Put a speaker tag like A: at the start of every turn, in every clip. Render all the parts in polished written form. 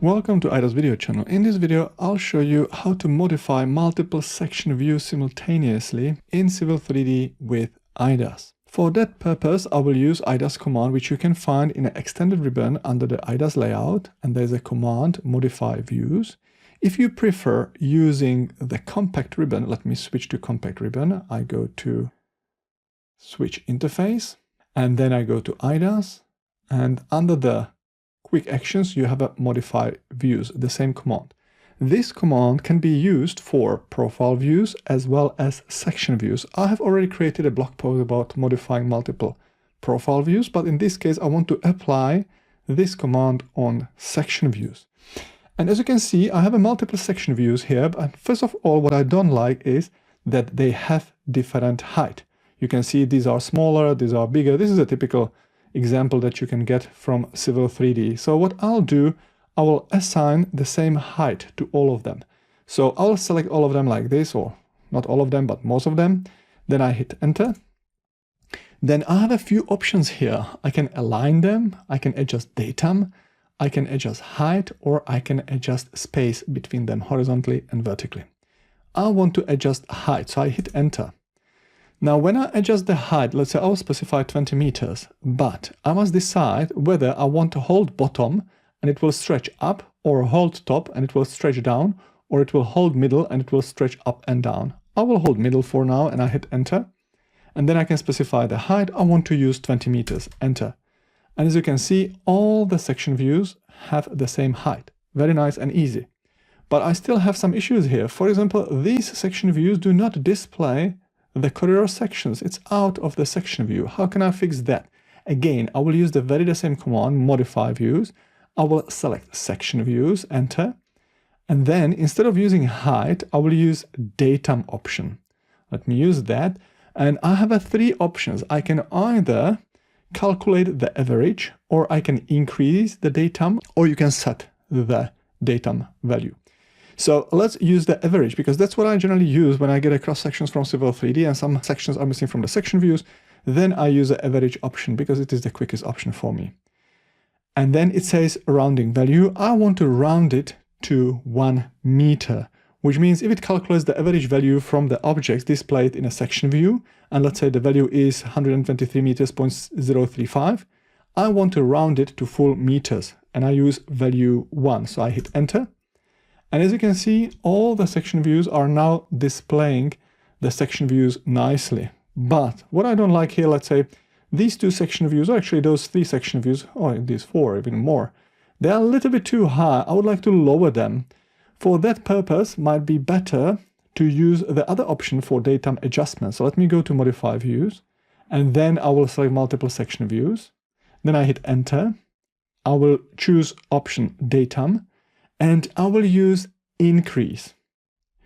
A: Welcome to IDA's video channel. In this video, I'll show you how to modify multiple section views simultaneously in Civil 3D with IDAS. For that purpose, I will use IDAS command, which you can find in an extended ribbon under the IDAS layout, and there's a command modify views. If you prefer using the compact ribbon, let me switch to compact ribbon. I go to switch interface, and then I go to IDAS, and under the quick actions, you have a modify views, the same command. This command can be used for profile views as well as section views. I have already created a blog post about modifying multiple profile views, but in this case, I want to apply this command on section views. And as you can see, I have a multiple section views here. But first of all, what I don't like is that they have different height. You can see these are smaller, these are bigger. This is a typical example that you can get from Civil 3D. So what I'll do, I will assign the same height to all of them. So I'll select all of them like this, or not all of them, but most of them. Then I hit enter. Then I have a few options here. I can align them, I can adjust datum, I can adjust height, or I can adjust space between them horizontally and vertically. I want to adjust height, so I hit enter. Now, when I adjust the height, let's say I'll specify 20 meters, but I must decide whether I want to hold bottom and it will stretch up, or hold top and it will stretch down, or it will hold middle and it will stretch up and down. I will hold middle for now, and I hit enter. And then I can specify the height. I want to use 20 meters, enter. And as you can see, all the section views have the same height. Very nice and easy. But I still have some issues here. For example, these section views do not display the corridor sections. It's out of the section view. How can I fix that? Again, I will use the same command, modify views. I will select section views, enter. And then instead of using height, I will use datum option. Let me use that. And I have three options. I can either calculate the average, or I can increase the datum, or you can set the datum value. So let's use the average, because that's what I generally use when I get across sections from Civil 3D and some sections are missing from the section views. Then I use the average option because it is the quickest option for me. And then it says rounding value. I want to round it to 1 meter, which means if it calculates the average value from the objects displayed in a section view, and let's say the value is 123 meters, 0.035, I want to round it to full meters, and I use value 1. So I hit enter. And as you can see, all the section views are now displaying the section views nicely. But what I don't like here, let's say these two section views, or actually those three section views, or these four, even more, they are a little bit too high. I would like to lower them. For that purpose, might be better to use the other option for datum adjustment. So let me go to modify views, and then I will select multiple section views. Then I hit enter. I will choose option datum, and I will use increase.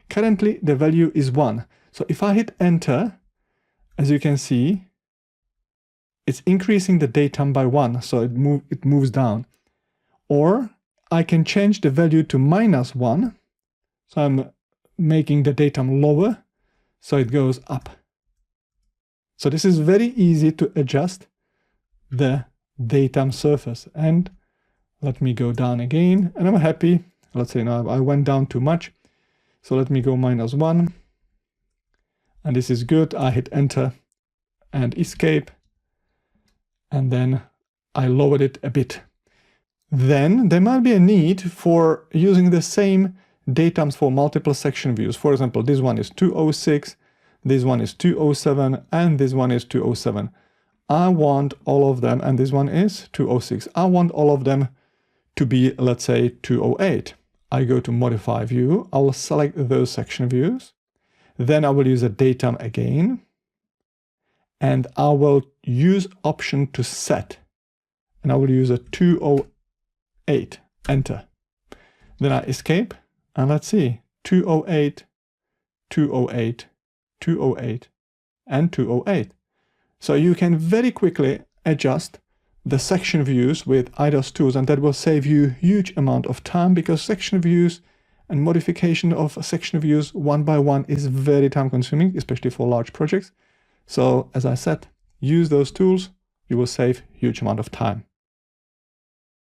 A: Currently, the value is 1. So if I hit enter, as you can see, it's increasing the datum by 1, so it moves down. Or I can change the value to -1. So I'm making the datum lower, so it goes up. So this is very easy to adjust the datum surface. And let me go down again, and I'm happy. Let's say now I went down too much. So let me go -1. And this is good. I hit enter and escape. And then I lowered it a bit. Then there might be a need for using the same datums for multiple section views. For example, this one is 206, this one is 207, and this one is 207. I want all of them, and this one is 206. I want all of them to be, let's say, 208. I go to modify view. I will select those section views. Then I will use a datum again. And I will use option to set. And I will use a 208. Enter. Then I escape. And let's see. 208, 208, 208, and 208. So you can very quickly adjust the section views with IDAS tools, and that will save you a huge amount of time, because section views and modification of section views one by one is very time consuming, especially for large projects. So as I said, use those tools, you will save a huge amount of time.